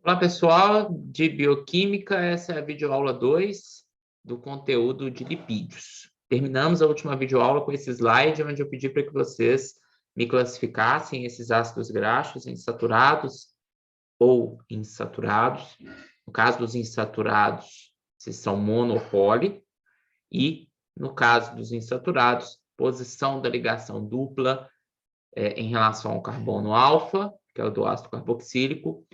Olá, pessoal de Bioquímica. Essa é a videoaula 2 do conteúdo de lipídios. Terminamos a última videoaula com esse slide, onde eu pedi para que vocês me classificassem esses ácidos graxos em saturados ou insaturados. No caso dos insaturados, se são mono ou poli, e no caso dos insaturados, posição da ligação dupla em relação ao carbono alfa, que é o do ácido carboxílico,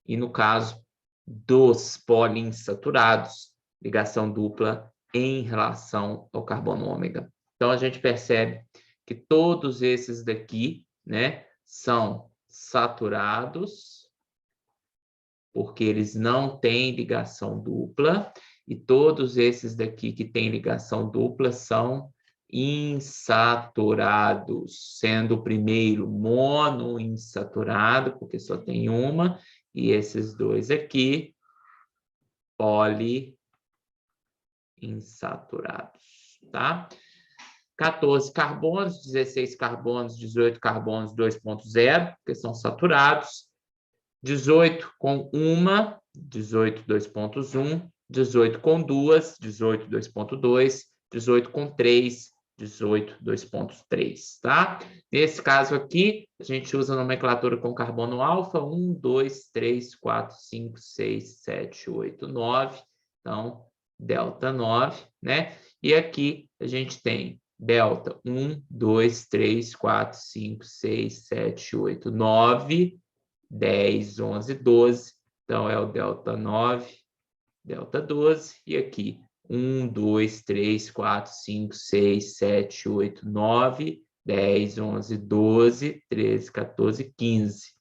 e no caso dos poliinsaturados, ligação dupla em relação ao carbono ômega. Então, a gente percebe que todos esses daqui, né, são saturados, porque eles não têm ligação dupla, e todos esses daqui que têm ligação dupla são insaturados, sendo o primeiro monoinsaturado, porque só tem uma, e esses dois aqui, poliinsaturados, tá? 14 carbonos, 16 carbonos, 18 carbonos 2.0, que são saturados. 18 com uma, 18 2.1, 18 com duas, 18 2.2, 18 com 3, 18 2.3, tá? Nesse caso aqui, a gente usa a nomenclatura com carbono alfa, 1, 2, 3, 4, 5, 6, 7, 8, 9, então, delta 9, né? E aqui a gente tem delta 1, 2, 3, 4, 5, 6, 7, 8, 9, 10, 11, 12. Então, é o delta 9, delta 12. E aqui, 1, 2, 3, 4, 5, 6, 7, 8, 9, 10, 11, 12, 13, 14, 15.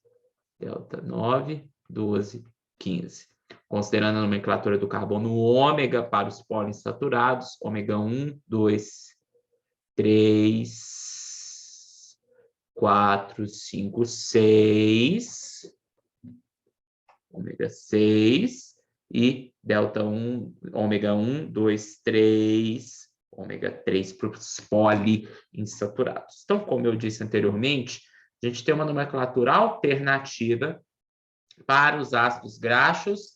Delta 9, 12, 15. Considerando a nomenclatura do carbono ômega para os poliinsaturados, ômega 1, 2, 3, 4, 5, 6, ômega 6, e delta 1, ômega 1, 2, 3, ômega 3 para os poliinsaturados. Então, como eu disse anteriormente, a gente tem uma nomenclatura alternativa para os ácidos graxos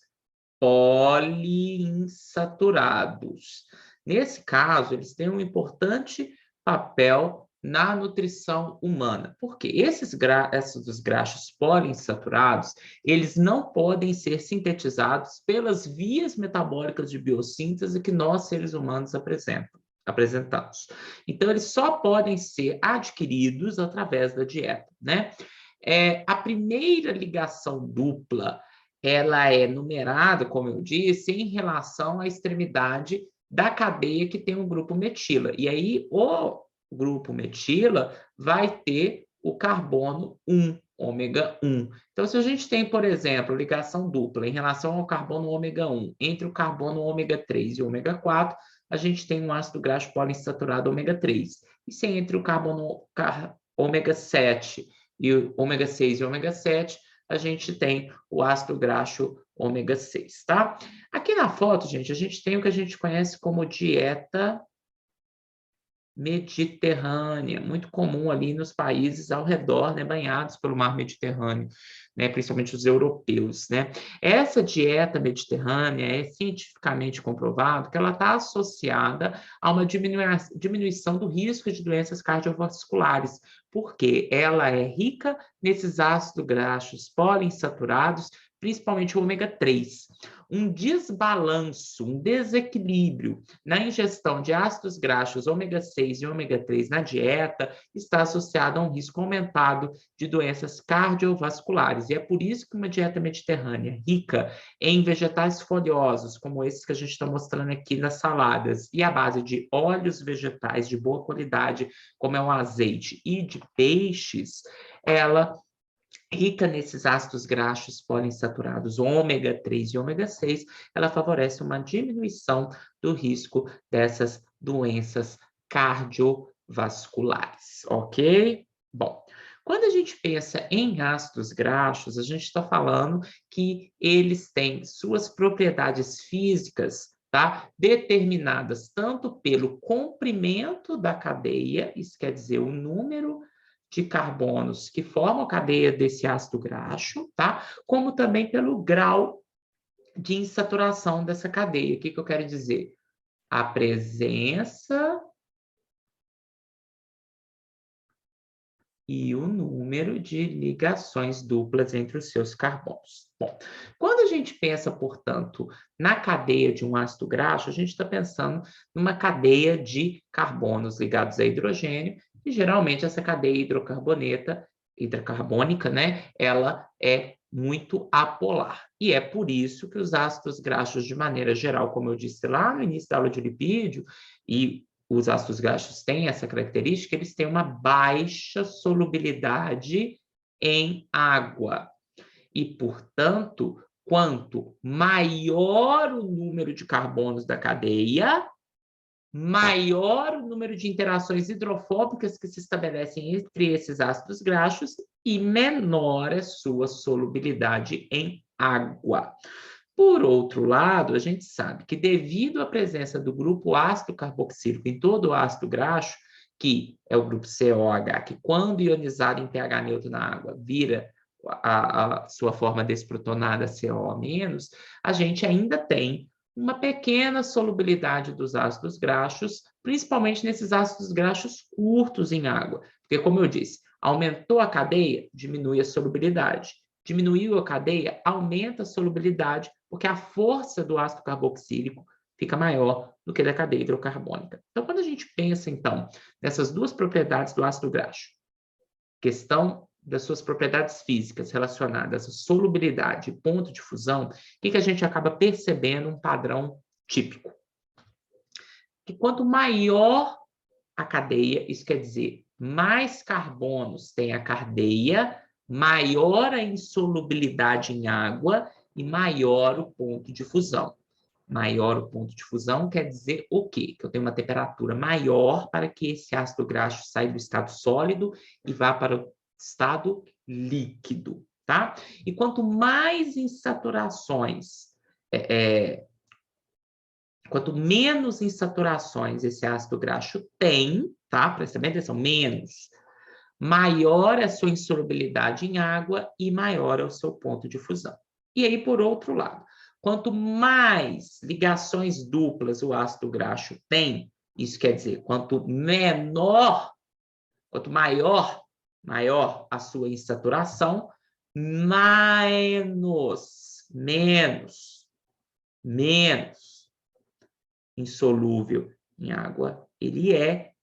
poliinsaturados. Nesse caso, eles têm um importante papel na nutrição humana. Porque esses ácidos graxos poliinsaturados, eles não podem ser sintetizados pelas vias metabólicas de biossíntese que nós, seres humanos, apresentamos. Então, eles só podem ser adquiridos através da dieta, né? A primeira ligação dupla, ela é numerada, como eu disse, em relação à extremidade da cadeia que tem o grupo metila. E aí, o grupo metila vai ter o carbono 1, ômega 1. Então, se a gente tem, por exemplo, ligação dupla em relação ao carbono ômega 1, entre o carbono ômega 3 e o ômega 4, a gente tem um ácido graxo poliinsaturado ômega 3. E se entre o carbono ômega 7 e o ômega 6 e ômega 7, a gente tem o ácido graxo ômega 6, tá? Aqui na foto, gente, a gente tem o que a gente conhece como dieta mediterrânea, muito comum ali nos países ao redor, né, banhados pelo mar Mediterrâneo, né, principalmente os europeus, né? Essa dieta mediterrânea é cientificamente comprovado que ela está associada a uma diminuição do risco de doenças cardiovasculares, porque ela é rica nesses ácidos graxos poliinsaturados, principalmente o ômega 3. Um desbalanço, um desequilíbrio na ingestão de ácidos graxos ômega 6 e ômega 3 na dieta está associado a um risco aumentado de doenças cardiovasculares. E é por isso que uma dieta mediterrânea rica em vegetais folhosos, como esses que a gente está mostrando aqui nas saladas, e à base de óleos vegetais de boa qualidade, como é o azeite, e de peixes, ela rica nesses ácidos graxos poliinsaturados ômega 3 e ômega 6, ela favorece uma diminuição do risco dessas doenças cardiovasculares, ok? Bom, quando a gente pensa em ácidos graxos, a gente está falando que eles têm suas propriedades físicas, tá? Determinadas tanto pelo comprimento da cadeia, isso quer dizer o número de carbonos que formam a cadeia desse ácido graxo, tá? Como também pelo grau de insaturação dessa cadeia. O que eu quero dizer? A presença e o número de ligações duplas entre os seus carbonos. Bom, quando a gente pensa, portanto, na cadeia de um ácido graxo, a gente está pensando numa cadeia de carbonos ligados a hidrogênio, e geralmente essa cadeia hidrocarbônica, né, ela é muito apolar. E é por isso que os ácidos graxos, de maneira geral, como eu disse lá no início da aula de lipídio, e os ácidos graxos têm essa característica, eles têm uma baixa solubilidade em água. E, portanto, quanto maior o número de carbonos da cadeia, maior o número de interações hidrofóbicas que se estabelecem entre esses ácidos graxos e menor a sua solubilidade em água. Por outro lado, a gente sabe que devido à presença do grupo ácido carboxílico em todo o ácido graxo, que é o grupo COH, que quando ionizado em pH neutro na água vira a sua forma desprotonada CO-, a gente ainda tem uma pequena solubilidade dos ácidos graxos, principalmente nesses ácidos graxos curtos em água. Porque, como eu disse, aumentou a cadeia, diminui a solubilidade. Diminuiu a cadeia, aumenta a solubilidade, porque a força do ácido carboxílico fica maior do que da cadeia hidrocarbônica. Então, quando a gente pensa, então, nessas duas propriedades do ácido graxo, questão das suas propriedades físicas relacionadas à solubilidade e ponto de fusão, o que a gente acaba percebendo um padrão típico? Que quanto maior a cadeia, isso quer dizer, mais carbonos tem a cadeia, maior a insolubilidade em água e maior o ponto de fusão. Maior o ponto de fusão quer dizer o quê? Que eu tenho uma temperatura maior para que esse ácido graxo saia do estado sólido e vá para o estado líquido, tá? E quanto mais insaturações, quanto menos insaturações esse ácido graxo tem, tá? Presta bem atenção, menos, maior é a sua insolubilidade em água e maior é o seu ponto de fusão. E aí, por outro lado, quanto mais ligações duplas o ácido graxo tem, isso quer dizer, quanto maior a sua insaturação, menos insolúvel em água ele é,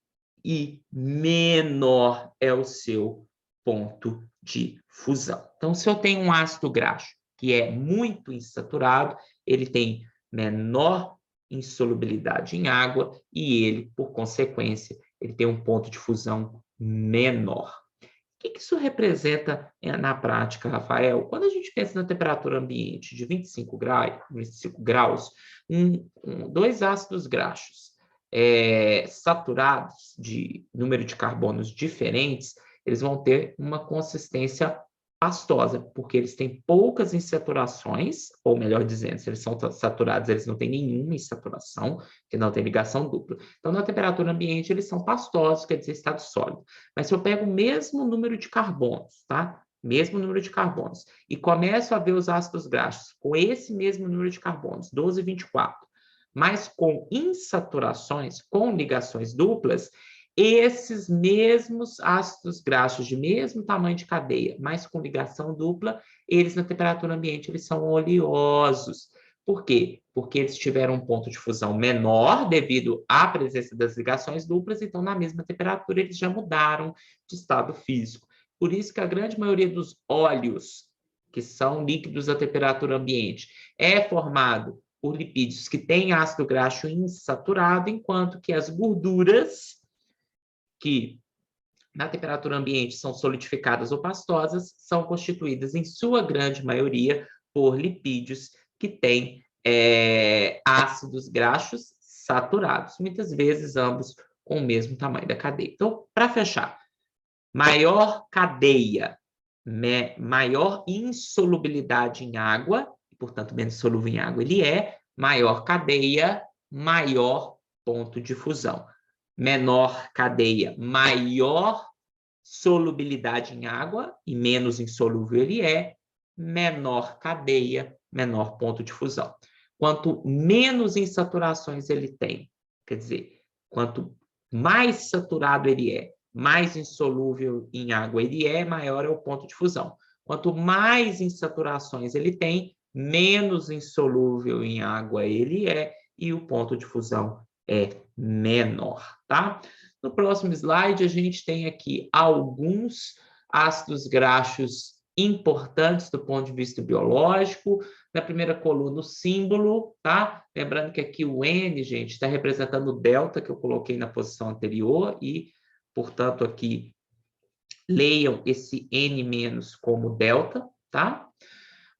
e menor é o seu ponto de fusão. Então, se eu tenho um ácido graxo que é muito insaturado, ele tem menor insolubilidade em água e ele, por consequência, ele tem um ponto de fusão menor. O que isso representa na prática, Rafael? Quando a gente pensa na temperatura ambiente de 25 graus, dois ácidos graxos saturados de número de carbonos diferentes, eles vão ter uma consistência pastosa, porque eles têm poucas insaturações, ou melhor dizendo, se eles são saturados, eles não têm nenhuma insaturação, que não tem ligação dupla. Então, na temperatura ambiente, eles são pastosos, quer dizer, estado sólido. Mas se eu pego o mesmo número de carbonos, tá? Mesmo número de carbonos, e começo a ver os ácidos graxos com esse mesmo número de carbonos, 12 e 24, mas com insaturações, com ligações duplas, esses mesmos ácidos graxos de mesmo tamanho de cadeia, mas com ligação dupla, eles na temperatura ambiente eles são oleosos. Por quê? Porque eles tiveram um ponto de fusão menor devido à presença das ligações duplas, então na mesma temperatura eles já mudaram de estado físico. Por isso que a grande maioria dos óleos, que são líquidos à temperatura ambiente, é formado por lipídios que têm ácido graxo insaturado, enquanto que as gorduras que na temperatura ambiente são solidificadas ou pastosas, são constituídas, em sua grande maioria, por lipídios que têm ácidos graxos saturados, muitas vezes ambos com o mesmo tamanho da cadeia. Então, para fechar, maior cadeia, maior insolubilidade em água, portanto, menos solúvel em água ele é, maior cadeia, maior ponto de fusão. Menor cadeia, maior solubilidade em água, e menos insolúvel ele é, menor cadeia, menor ponto de fusão. Quanto menos insaturações ele tem, quer dizer, quanto mais saturado ele é, mais insolúvel em água ele é, maior é o ponto de fusão. Quanto mais insaturações ele tem, menos insolúvel em água ele é, e o ponto de fusão é menor, tá? No próximo slide, a gente tem aqui alguns ácidos graxos importantes do ponto de vista biológico. Na primeira coluna, o símbolo, tá? Lembrando que aqui o N, gente, está representando o delta que eu coloquei na posição anterior e, portanto, aqui leiam esse N- como delta, tá?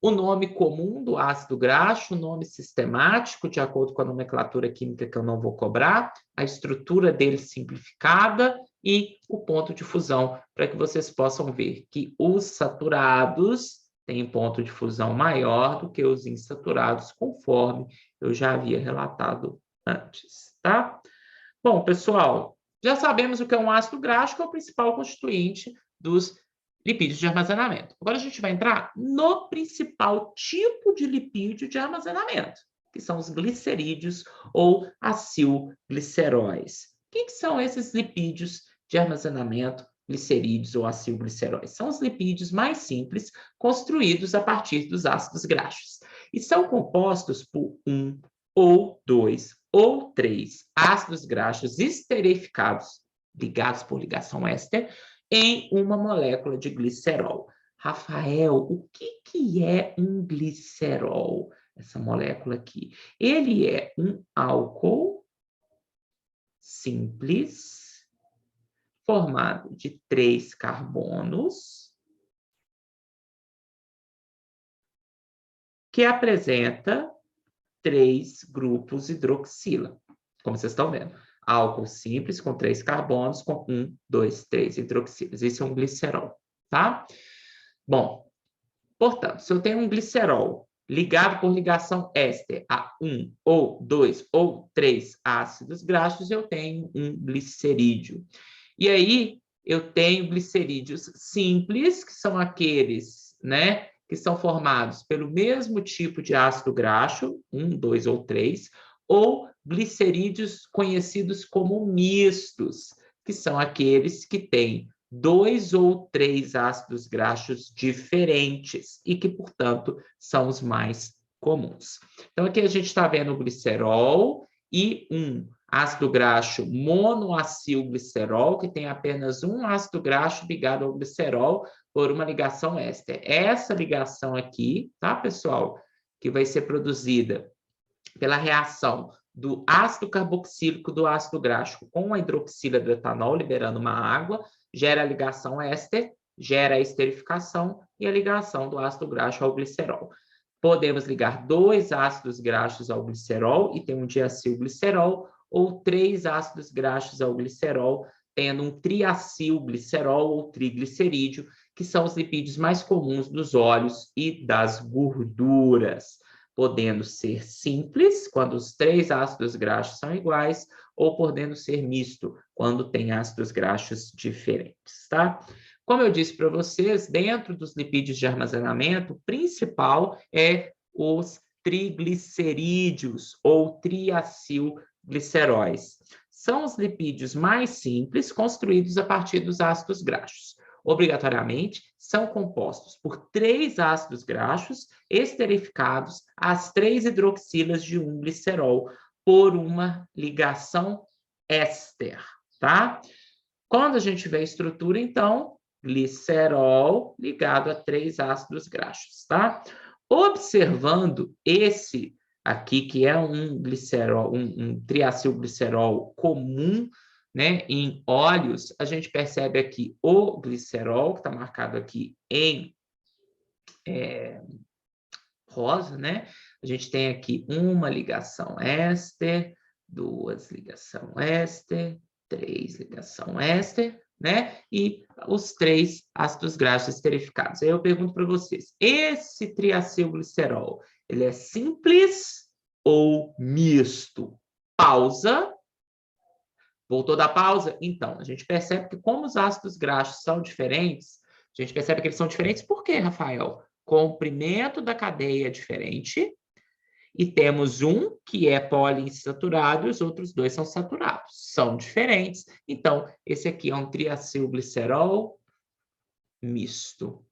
O nome comum do ácido graxo, o nome sistemático, de acordo com a nomenclatura química que eu não vou cobrar, a estrutura dele simplificada e o ponto de fusão, para que vocês possam ver que os saturados têm ponto de fusão maior do que os insaturados, conforme eu já havia relatado antes, tá? Bom, pessoal, já sabemos o que é um ácido graxo, que é o principal constituinte dos lipídios de armazenamento. Agora a gente vai entrar no principal tipo de lipídio de armazenamento, que são os glicerídeos ou acilgliceróis. O que são esses lipídios de armazenamento, glicerídeos ou acilgliceróis? São os lipídios mais simples construídos a partir dos ácidos graxos e são compostos por ou 2 ou 3 ácidos graxos esterificados, ligados por ligação éster, em uma molécula de glicerol. Rafael, o que é um glicerol? Essa molécula aqui. Ele é um álcool simples, formado de 3 carbonos, que apresenta 3 grupos hidroxila, como vocês estão vendo. Álcool simples com 3 carbonos, com 1, 2, 3 hidroxilas. Esse é um glicerol, tá? Bom, portanto, se eu tenho um glicerol ligado por ligação éster a 1 ou 2 ou 3 ácidos graxos, eu tenho um glicerídeo. E aí, eu tenho glicerídeos simples, que são aqueles, né, que são formados pelo mesmo tipo de ácido graxo, 1, 2 ou 3, ou glicerídeos conhecidos como mistos, que são aqueles que têm 2 ou 3 ácidos graxos diferentes e que, portanto, são os mais comuns. Então, aqui a gente está vendo o glicerol e um ácido graxo monoacilglicerol, que tem apenas um ácido graxo ligado ao glicerol por uma ligação éster. Essa ligação aqui, tá, pessoal? Que vai ser produzida pela reação do ácido carboxílico do ácido graxo com a hidroxila do etanol, liberando uma água, gera a ligação éster, gera a esterificação e a ligação do ácido graxo ao glicerol. Podemos ligar 2 ácidos graxos ao glicerol e ter um diacilglicerol, ou 3 ácidos graxos ao glicerol, tendo um triacilglicerol ou triglicerídeo, que são os lipídios mais comuns dos óleos e das gorduras, podendo ser simples, quando os 3 ácidos graxos são iguais, ou podendo ser misto, quando tem ácidos graxos diferentes, tá? Como eu disse para vocês, dentro dos lipídios de armazenamento, o principal é os triglicerídeos ou triacilgliceróis. São os lipídios mais simples construídos a partir dos ácidos graxos. Obrigatoriamente, são compostos por 3 ácidos graxos esterificados às 3 hidroxilas de um glicerol por uma ligação éster, tá? Quando a gente vê a estrutura, então, glicerol ligado a 3 ácidos graxos, tá? Observando esse aqui, que é um glicerol, um triacilglicerol comum, né, em óleos, a gente percebe aqui o glicerol, que está marcado aqui em rosa, né? A gente tem aqui uma ligação éster, 2 ligação éster, 3 ligação éster, né? E os 3 ácidos graxos esterificados. Aí eu pergunto para vocês, esse triacilglicerol, ele é simples ou misto? Pausa. Voltou da pausa? Então, a gente percebe que como os ácidos graxos são diferentes, a gente percebe que eles são diferentes por quê, Rafael? Comprimento da cadeia é diferente, e temos um que é poliinsaturado e os outros dois são saturados. São diferentes. Então, esse aqui é um triacilglicerol misto.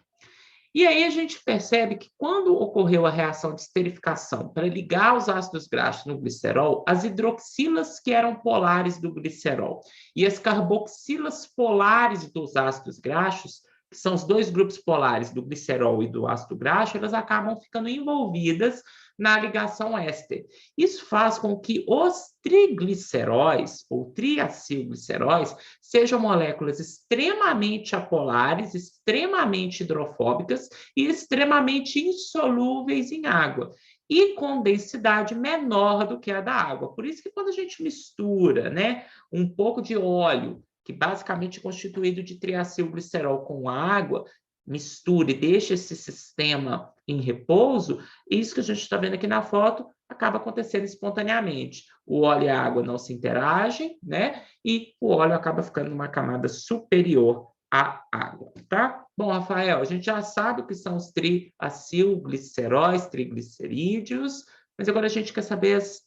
E aí a gente percebe que quando ocorreu a reação de esterificação para ligar os ácidos graxos no glicerol, as hidroxilas que eram polares do glicerol e as carboxilas polares dos ácidos graxos, que são os dois grupos polares do glicerol e do ácido graxo, elas acabam ficando envolvidas na ligação éster. Isso faz com que os trigliceróis, ou triacilgliceróis, sejam moléculas extremamente apolares, extremamente hidrofóbicas e extremamente insolúveis em água, e com densidade menor do que a da água. Por isso que quando a gente mistura, né, um pouco de óleo, que basicamente é constituído de triacilglicerol com água, mistura e deixa esse sistema em repouso, isso que a gente está vendo aqui na foto acaba acontecendo espontaneamente. O óleo e a água não se interagem, né? E o óleo acaba ficando numa camada superior à água, tá? Bom, Rafael, a gente já sabe o que são os triacilgliceróis, triglicerídeos, mas agora a gente quer saber as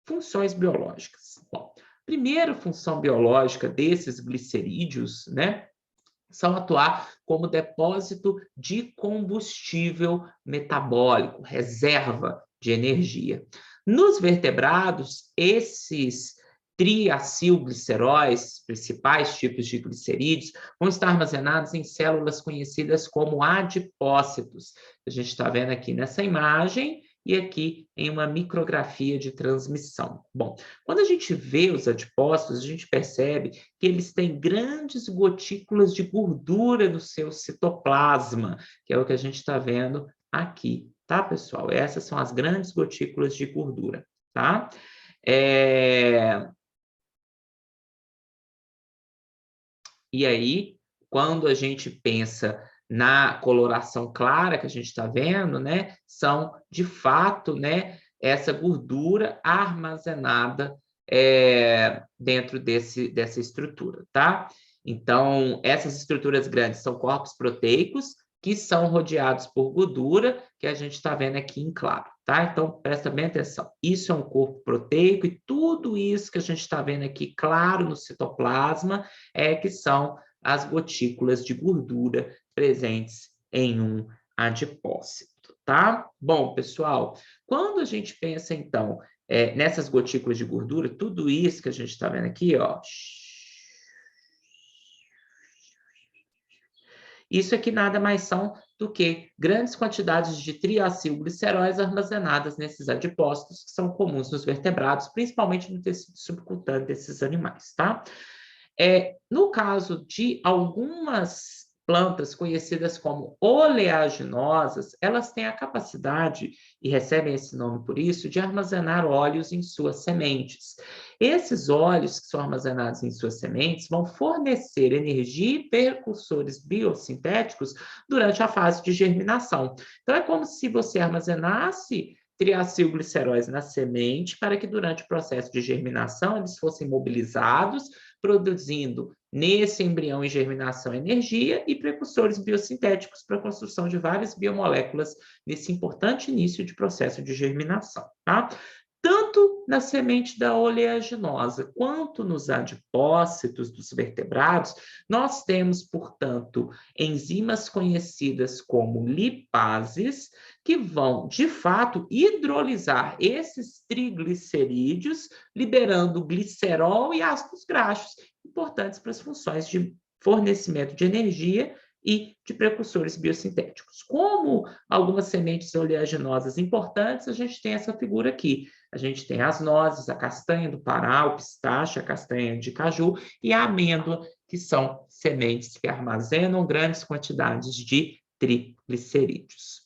funções biológicas. Bom, primeira função biológica desses glicerídeos, né, são atuar como depósito de combustível metabólico, reserva de energia. Nos vertebrados, esses triacilgliceróis, principais tipos de glicerídeos, vão estar armazenados em células conhecidas como adipócitos. A gente está vendo aqui nessa imagem e aqui em uma micrografia de transmissão. Bom, quando a gente vê os adipócitos, a gente percebe que eles têm grandes gotículas de gordura no seu citoplasma, que é o que a gente está vendo aqui, tá, pessoal? Essas são as grandes gotículas de gordura, tá? E aí, quando a gente pensa na coloração clara que a gente está vendo, né, são, de fato, né, essa gordura armazenada dentro dessa estrutura, tá? Então, essas estruturas grandes são corpos proteicos que são rodeados por gordura, que a gente está vendo aqui em claro, tá? Então, presta bem atenção. Isso é um corpo proteico e tudo isso que a gente está vendo aqui claro no citoplasma que são as gotículas de gordura presentes em um adipócito, tá? Bom, pessoal, quando a gente pensa, então, nessas gotículas de gordura, tudo isso que a gente está vendo aqui, ó, isso aqui nada mais são do que grandes quantidades de triacilgliceróis armazenadas nesses adipócitos, que são comuns nos vertebrados, principalmente no tecido subcutâneo desses animais, tá? No caso de algumas plantas conhecidas como oleaginosas, elas têm a capacidade, e recebem esse nome por isso, de armazenar óleos em suas sementes. Esses óleos que são armazenados em suas sementes vão fornecer energia e precursores biosintéticos durante a fase de germinação. Então, é como se você armazenasse triacilgliceróis na semente para que durante o processo de germinação eles fossem mobilizados, produzindo nesse embrião em germinação energia e precursores biosintéticos para a construção de várias biomoléculas nesse importante início de processo de germinação, tá? Tanto na semente da oleaginosa quanto nos adipócitos dos vertebrados, nós temos, portanto, enzimas conhecidas como lipases, que vão, de fato, hidrolisar esses triglicerídeos, liberando glicerol e ácidos graxos, importantes para as funções de fornecimento de energia e de precursores biosintéticos. Como algumas sementes oleaginosas importantes, a gente tem essa figura aqui. A gente tem as nozes, a castanha do Pará, o pistache, a castanha de caju e a amêndoa, que são sementes que armazenam grandes quantidades de triglicerídeos.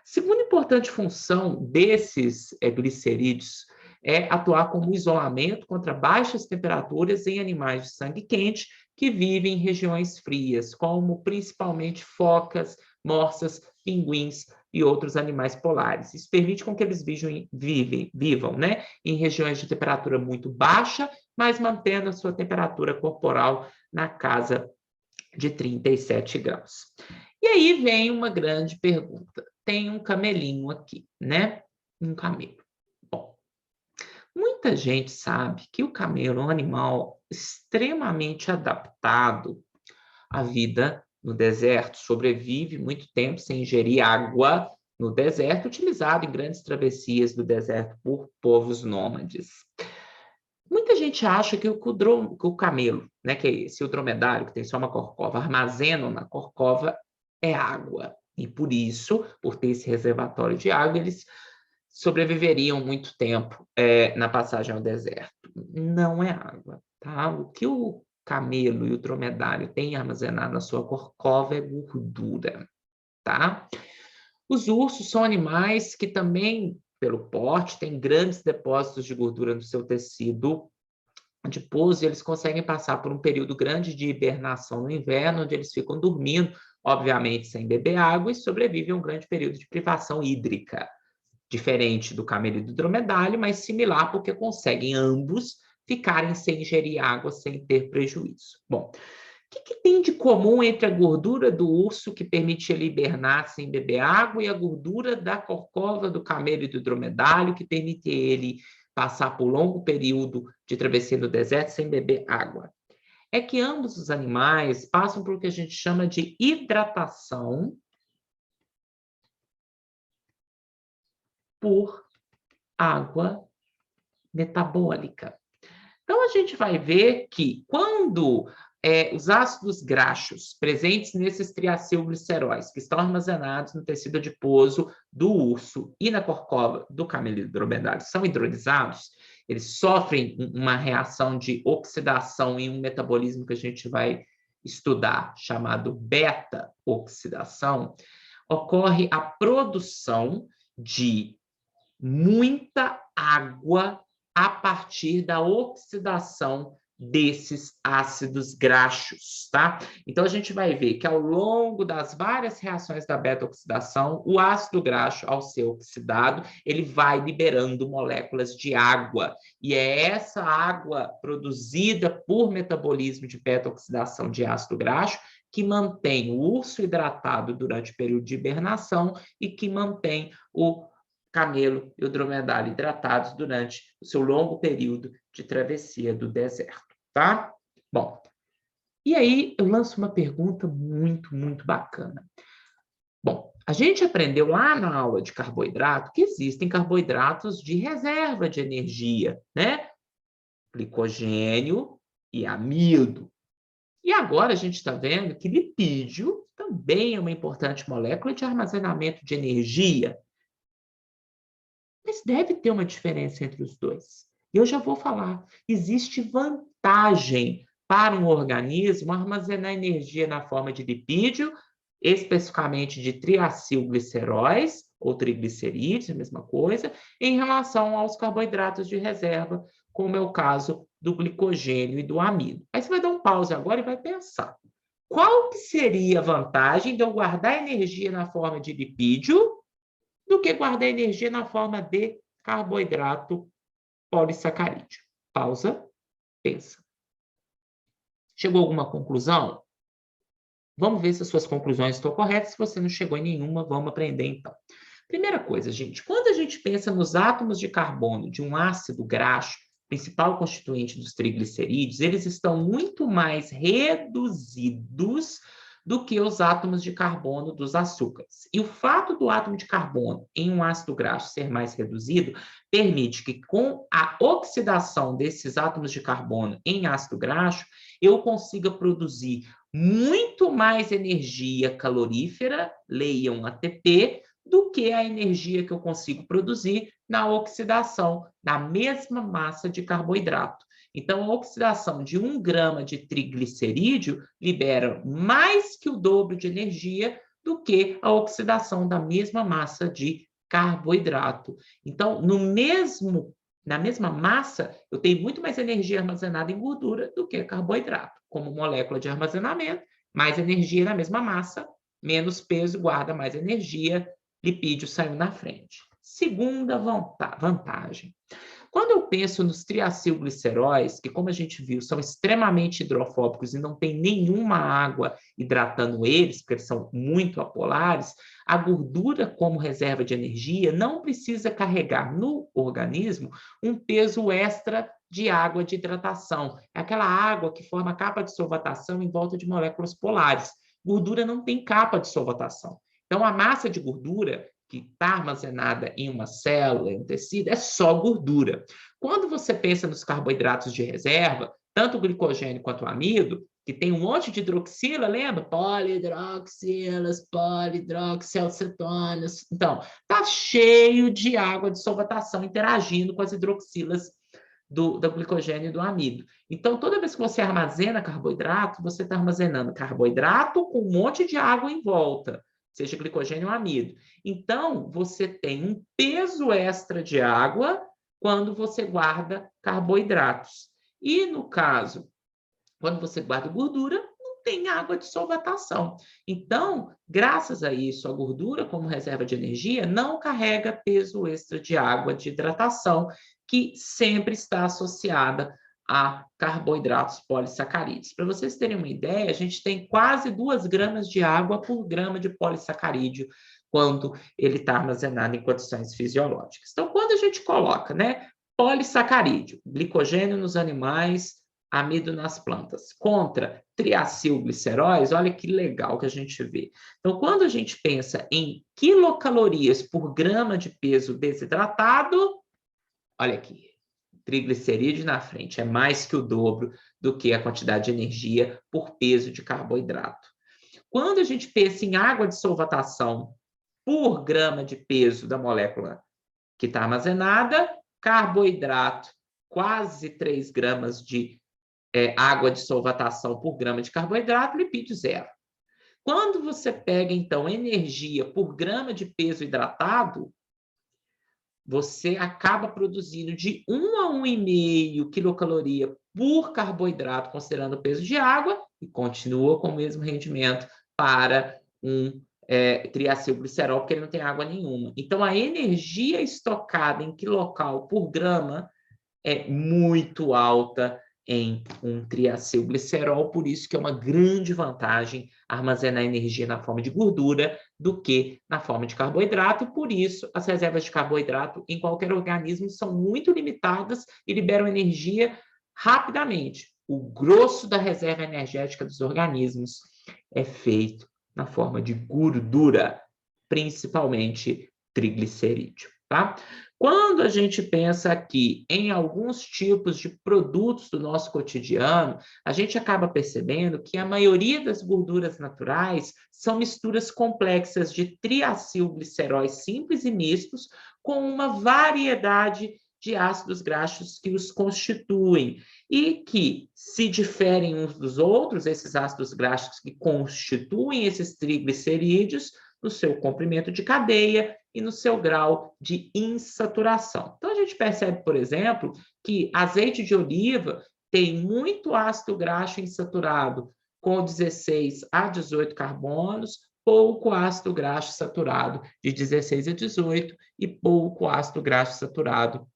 Segunda importante função desses glicerídeos é atuar como isolamento contra baixas temperaturas em animais de sangue quente que vivem em regiões frias, como principalmente focas, morsas, pinguins e outros animais polares. Isso permite com que eles vivam, né, em regiões de temperatura muito baixa, mas mantendo a sua temperatura corporal na casa de 37 graus. E aí vem uma grande pergunta. Tem um camelinho aqui, né? Um camelo. Bom, muita gente sabe que o camelo é um animal extremamente adaptado à vida no deserto, sobrevive muito tempo sem ingerir água no deserto, utilizado em grandes travessias do deserto por povos nômades. Muita gente acha que o camelo, né, que é esse, o dromedário, que tem só uma corcova, armazenam na corcova é água. E por isso, por ter esse reservatório de água, eles sobreviveriam muito tempo na passagem ao deserto. Não é água, tá? O que o camelo e o dromedário têm armazenado na sua corcova é gordura, tá? Os ursos são animais que também, pelo porte, têm grandes depósitos de gordura no seu tecido adiposo, e eles conseguem passar por um período grande de hibernação no inverno, onde eles ficam dormindo, obviamente sem beber água, e sobrevivem a um grande período de privação hídrica, diferente do camelo e do dromedário, mas similar, porque conseguem ambos ficarem sem ingerir água, sem ter prejuízo. Bom, o que tem de comum entre a gordura do urso, que permite ele hibernar sem beber água, e a gordura da corcova do camelo e do dromedário, que permite ele passar por longo período de travessia no deserto sem beber água? É que ambos os animais passam por o que a gente chama de hidratação por água metabólica. Então, a gente vai ver que quando os ácidos graxos presentes nesses triacilgliceróis, que estão armazenados no tecido adiposo do urso e na corcova do camelo e do dromedário, são hidrolizados, eles sofrem uma reação de oxidação em um metabolismo que a gente vai estudar, chamado beta-oxidação, ocorre a produção de muita água a partir da oxidação desses ácidos graxos, tá? Então, a gente vai ver que ao longo das várias reações da beta-oxidação, o ácido graxo, ao ser oxidado, ele vai liberando moléculas de água. E é essa água produzida por metabolismo de beta-oxidação de ácido graxo que mantém o urso hidratado durante o período de hibernação e que mantém o camelo e o dromedário hidratados durante o seu longo período de travessia do deserto, tá? Bom, e aí eu lanço uma pergunta muito, muito bacana. Bom, a gente aprendeu lá na aula de carboidrato que existem carboidratos de reserva de energia, né? Glicogênio e amido. E agora a gente está vendo que lipídio também é uma importante molécula de armazenamento de energia. Mas deve ter uma diferença entre os dois. E eu já vou falar. Existe vantagem para um organismo armazenar energia na forma de lipídio, especificamente de triacilgliceróis, ou triglicerídeos, a mesma coisa, em relação aos carboidratos de reserva, como é o caso do glicogênio e do amido. Aí você vai dar um pause agora e vai pensar. Qual que seria a vantagem de eu guardar energia na forma de lipídio do que guardar energia na forma de carboidrato polissacarídeo? Pausa, pensa. Chegou a alguma conclusão? Vamos ver se as suas conclusões estão corretas. Se você não chegou em nenhuma, vamos aprender então. Primeira coisa, gente, quando a gente pensa nos átomos de carbono de um ácido graxo, principal constituinte dos triglicerídeos, eles estão muito mais reduzidos do que os átomos de carbono dos açúcares. E o fato do átomo de carbono em um ácido graxo ser mais reduzido permite que, com a oxidação desses átomos de carbono em ácido graxo, eu consiga produzir muito mais energia calorífera, leiam ATP, do que a energia que eu consigo produzir na oxidação da mesma massa de carboidrato. Então, a oxidação de 1 grama de triglicerídeo libera mais que o dobro de energia do que a oxidação da mesma massa de carboidrato. Então, na mesma massa, eu tenho muito mais energia armazenada em gordura do que carboidrato. Como molécula de armazenamento, mais energia na mesma massa, menos peso, guarda mais energia, lipídio saiu na frente. Segunda vantagem. Quando eu penso nos triacilgliceróis, que como a gente viu, são extremamente hidrofóbicos e não tem nenhuma água hidratando eles, porque eles são muito apolares, a gordura como reserva de energia não precisa carregar no organismo um peso extra de água de hidratação. É aquela água que forma capa de solvatação em volta de moléculas polares. Gordura não tem capa de solvatação. Então, a massa de gordura que está armazenada em uma célula, em um tecido, é só gordura. Quando você pensa nos carboidratos de reserva, tanto o glicogênio quanto o amido, que tem um monte de hidroxila, lembra? Polihidroxilas, polihidroxilcetonas. Então, está cheio de água de solvatação interagindo com as hidroxilas do glicogênio e do amido. Então, toda vez que você armazena carboidrato, você está armazenando carboidrato com um monte de água em volta, seja glicogênio ou amido. Então, você tem um peso extra de água quando você guarda carboidratos. E, no caso, quando você guarda gordura, não tem água de solvatação. Então, graças a isso, a gordura, como reserva de energia, não carrega peso extra de água de hidratação, que sempre está associada a carboidratos polissacarídeos. Para vocês terem uma ideia, a gente tem quase 2 gramas de água por grama de polissacarídeo quando ele está armazenado em condições fisiológicas. Então, quando a gente coloca, né, polissacarídeo, glicogênio nos animais, amido nas plantas, contra triacilgliceróis, olha que legal que a gente vê. Então, quando a gente pensa em quilocalorias por grama de peso desidratado, olha aqui, triglicerídeo na frente é mais que o dobro do que a quantidade de energia por peso de carboidrato. Quando a gente pensa em água de solvatação por grama de peso da molécula que está armazenada, carboidrato, quase 3 gramas de água de solvatação por grama de carboidrato, lipídio zero. Quando você pega, então, energia por grama de peso hidratado, você acaba produzindo de 1 a 1,5 quilocaloria por carboidrato, considerando o peso de água, e continua com o mesmo rendimento para um triacilglicerol, porque ele não tem água nenhuma. Então, a energia estocada em quilocal por grama é muito alta em um triacilglicerol, por isso que é uma grande vantagem armazenar energia na forma de gordura do que na forma de carboidrato, e por isso as reservas de carboidrato em qualquer organismo são muito limitadas e liberam energia rapidamente. O grosso da reserva energética dos organismos é feito na forma de gordura, principalmente triglicerídeo, tá? Quando a gente pensa aqui em alguns tipos de produtos do nosso cotidiano, a gente acaba percebendo que a maioria das gorduras naturais são misturas complexas de triacilgliceróis simples e mistos com uma variedade de ácidos graxos que os constituem e que se diferem uns dos outros, esses ácidos graxos que constituem esses triglicerídeos, no seu comprimento de cadeia e no seu grau de insaturação. Então, a gente percebe, por exemplo, que azeite de oliva tem muito ácido graxo insaturado, com 16 a 18 carbonos, pouco ácido graxo saturado, de 16 a 18, e pouco ácido graxo saturado,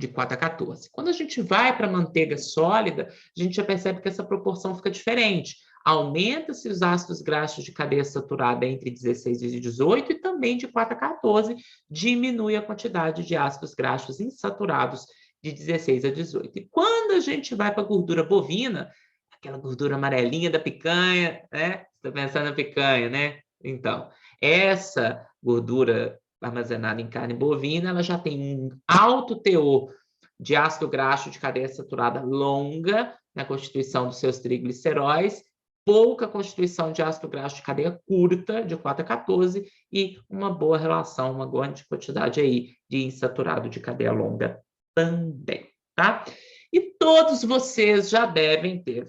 de 4 a 14. Quando a gente vai para a manteiga sólida, a gente já percebe que essa proporção fica diferente. Aumenta-se os ácidos graxos de cadeia saturada entre 16 e 18 e também de 4 a 14 diminui a quantidade de ácidos graxos insaturados de 16 a 18. E quando a gente vai para a gordura bovina, aquela gordura amarelinha da picanha, né? Você está pensando na picanha, né? Então, essa gordura armazenada em carne bovina, ela já tem um alto teor de ácido graxo de cadeia saturada longa na constituição dos seus trigliceróis, pouca constituição de ácido graxo de cadeia curta, de 4 a 14, e uma boa relação, uma grande quantidade aí de insaturado de cadeia longa também, tá? E todos vocês já devem ter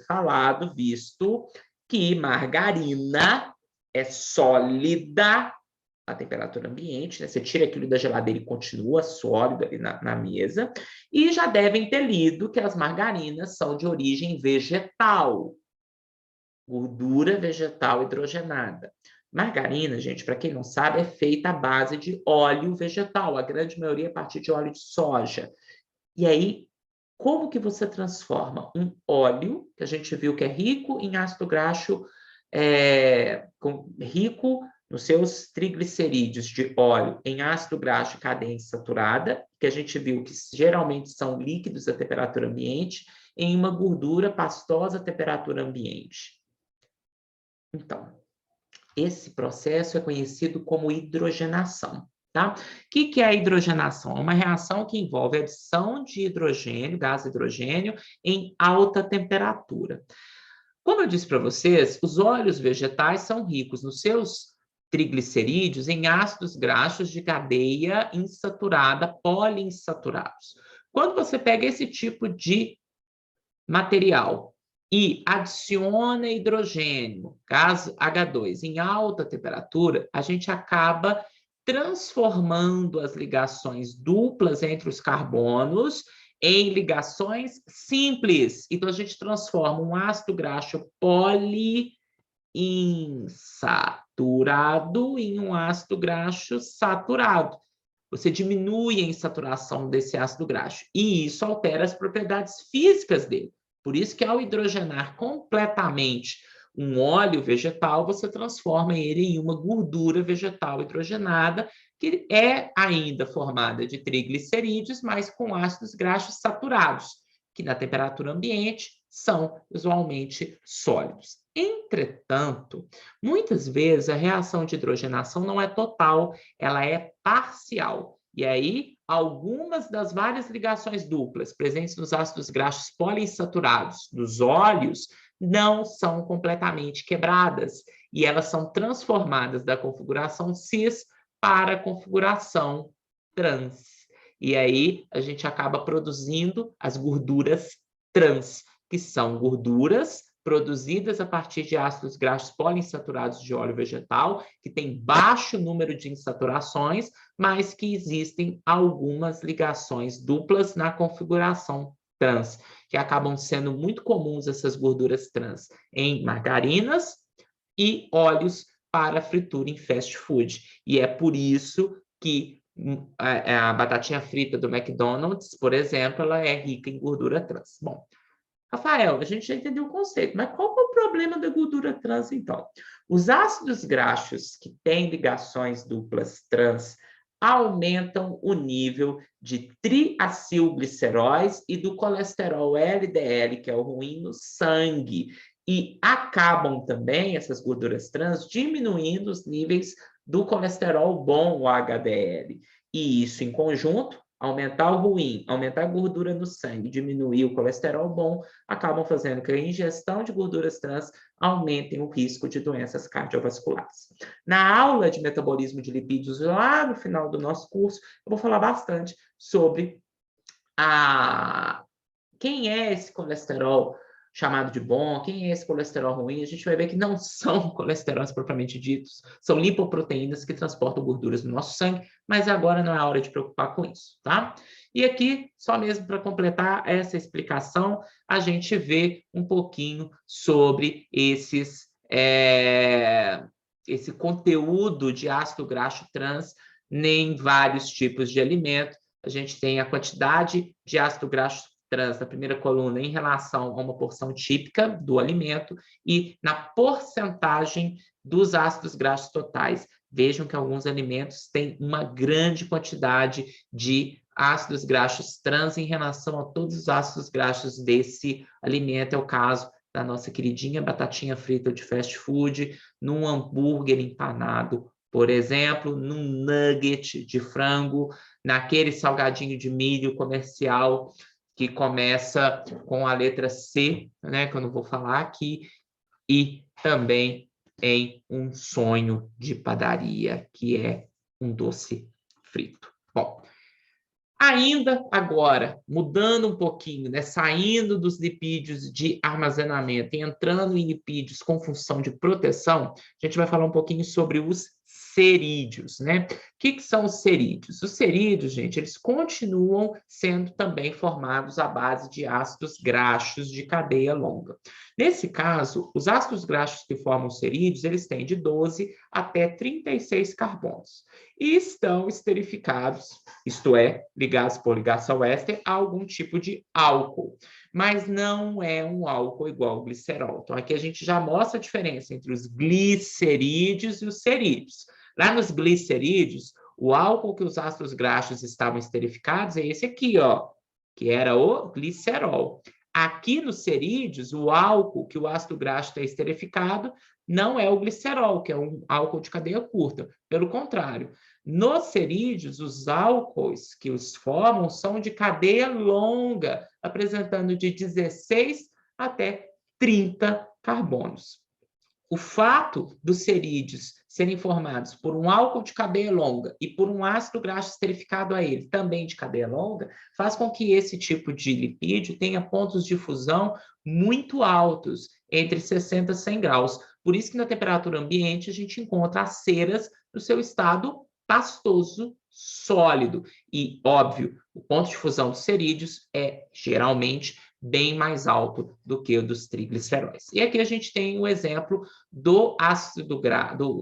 visto que margarina é sólida a temperatura ambiente, né? Você tira aquilo da geladeira e continua sólido ali na mesa, e já devem ter lido que as margarinas são de origem vegetal, gordura vegetal hidrogenada. Margarina, gente, para quem não sabe, é feita à base de óleo vegetal, a grande maioria a partir de óleo de soja. E aí, como que você transforma um óleo, que a gente viu que é rico em ácido graxo, rico nos seus triglicerídeos de óleo, em ácido graxo cadeia insaturada, que a gente viu que geralmente são líquidos a temperatura ambiente, em uma gordura pastosa a temperatura ambiente. Então, esse processo é conhecido como hidrogenação. Tá? O que é a hidrogenação? É uma reação que envolve a adição de hidrogênio, gás hidrogênio, em alta temperatura. Como eu disse para vocês, os óleos vegetais são ricos nos seus triglicerídeos em ácidos graxos de cadeia insaturada, poliinsaturados. Quando você pega esse tipo de material e adiciona hidrogênio, gás H2, em alta temperatura, a gente acaba transformando as ligações duplas entre os carbonos em ligações simples. Então, a gente transforma um ácido graxo poliinsaturado em um ácido graxo saturado. Você diminui a insaturação desse ácido graxo. E isso altera as propriedades físicas dele. Por isso que ao hidrogenar completamente um óleo vegetal, você transforma ele em uma gordura vegetal hidrogenada, que é ainda formada de triglicerídeos, mas com ácidos graxos saturados, que na temperatura ambiente são usualmente sólidos. Entretanto, muitas vezes a reação de hidrogenação não é total, ela é parcial. E aí, algumas das várias ligações duplas presentes nos ácidos graxos poliinsaturados dos óleos não são completamente quebradas e elas são transformadas da configuração cis para a configuração trans. E aí, a gente acaba produzindo as gorduras trans, que são gorduras produzidas a partir de ácidos graxos poliinsaturados de óleo vegetal, que tem baixo número de insaturações, mas que existem algumas ligações duplas na configuração trans, que acabam sendo muito comuns essas gorduras trans em margarinas e óleos para fritura em fast food. E é por isso que a batatinha frita do McDonald's, por exemplo, ela é rica em gordura trans. Bom, Rafael, a gente já entendeu o conceito, mas qual é o problema da gordura trans, então? Os ácidos graxos que têm ligações duplas trans aumentam o nível de triacilgliceróis e do colesterol LDL, que é o ruim, no sangue. E acabam também, essas gorduras trans, diminuindo os níveis do colesterol bom, o HDL. E isso, em conjunto, aumentar o ruim, aumentar a gordura no sangue, diminuir o colesterol bom, acabam fazendo que a ingestão de gorduras trans aumentem o risco de doenças cardiovasculares. Na aula de metabolismo de lipídios, lá no final do nosso curso, eu vou falar bastante sobre quem é esse colesterol chamado de bom, quem é esse colesterol ruim, a gente vai ver que não são colesteróis propriamente ditos, são lipoproteínas que transportam gorduras no nosso sangue, mas agora não é a hora de preocupar com isso, tá? E aqui, só mesmo para completar essa explicação, a gente vê um pouquinho sobre esse conteúdo de ácido graxo trans em vários tipos de alimento. A gente tem a quantidade de ácido graxo trans na primeira coluna em relação a uma porção típica do alimento e na porcentagem dos ácidos graxos totais. Vejam que alguns alimentos têm uma grande quantidade de ácidos graxos trans em relação a todos os ácidos graxos desse alimento. É o caso da nossa queridinha batatinha frita de fast food, num hambúrguer empanado, por exemplo, num nugget de frango, naquele salgadinho de milho comercial que começa com a letra C, né, que eu não vou falar aqui, e também em um sonho de padaria, que é um doce frito. Bom, ainda agora, mudando um pouquinho, né, saindo dos lipídios de armazenamento e entrando em lipídios com função de proteção, a gente vai falar um pouquinho sobre os cerídeos, né? O que são os cerídeos? Os cerídeos, gente, eles continuam sendo também formados à base de ácidos graxos de cadeia longa. Nesse caso, os ácidos graxos que formam cerídeos, eles têm de 12 até 36 carbonos e estão esterificados, isto é, ligados por ligação éster a algum tipo de álcool, mas não é um álcool igual ao glicerol. Então, aqui a gente já mostra a diferença entre os glicerídeos e os cerídeos. Lá nos glicerídeos, o álcool que os ácidos graxos estavam esterificados é esse aqui, ó, que era o glicerol. Aqui nos cerídeos, o álcool que o ácido graxo está esterificado não é o glicerol, que é um álcool de cadeia curta. Pelo contrário, nos cerídeos, os álcoois que os formam são de cadeia longa, apresentando de 16 até 30 carbonos. O fato dos cerídeos serem formados por um álcool de cadeia longa e por um ácido graxo esterificado a ele, também de cadeia longa, faz com que esse tipo de lipídio tenha pontos de fusão muito altos, entre 60 e 100 graus. Por isso que na temperatura ambiente a gente encontra as ceras no seu estado pastoso, sólido. E, óbvio, o ponto de fusão dos cerídeos é geralmente bem mais alto do que o dos trigliceróis. E aqui a gente tem o exemplo do ácido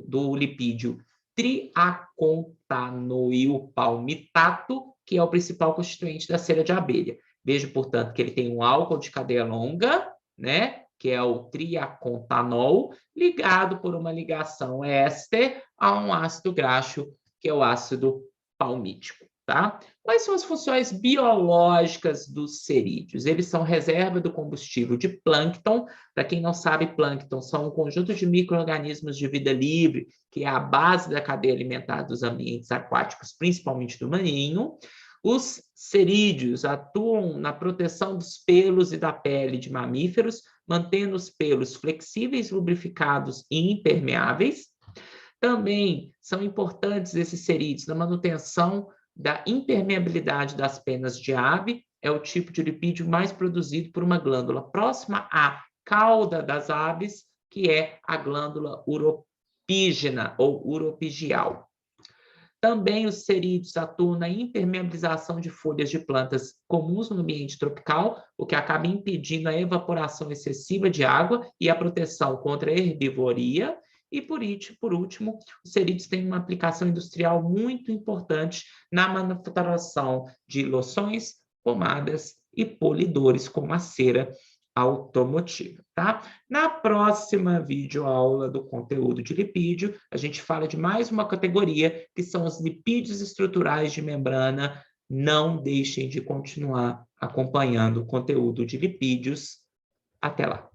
do lipídio triacantanoilpalmitato, que é o principal constituinte da cera de abelha. Veja, portanto, que ele tem um álcool de cadeia longa, né, que é o triacontanol, ligado por uma ligação éster a um ácido graxo, que é o ácido palmítico. Tá? Quais são as funções biológicas dos cerídeos? Eles são reserva do combustível de plâncton. Para quem não sabe, plâncton são um conjunto de micro-organismos de vida livre, que é a base da cadeia alimentar dos ambientes aquáticos, principalmente do marinho. Os cerídeos atuam na proteção dos pelos e da pele de mamíferos, mantendo os pelos flexíveis, lubrificados e impermeáveis. Também são importantes esses cerídeos na manutenção da impermeabilidade das penas de ave, é o tipo de lipídio mais produzido por uma glândula próxima à cauda das aves, que é a glândula uropígena ou uropigial. Também os cerídeos atuam na impermeabilização de folhas de plantas comuns no ambiente tropical, o que acaba impedindo a evaporação excessiva de água e a proteção contra a herbivoria. E, por último, os cerídeos têm uma aplicação industrial muito importante na manufaturação de loções, pomadas e polidores, como a cera automotiva, tá? Na próxima videoaula do conteúdo de lipídio, a gente fala de mais uma categoria, que são os lipídios estruturais de membrana. Não deixem de continuar acompanhando o conteúdo de lipídios. Até lá!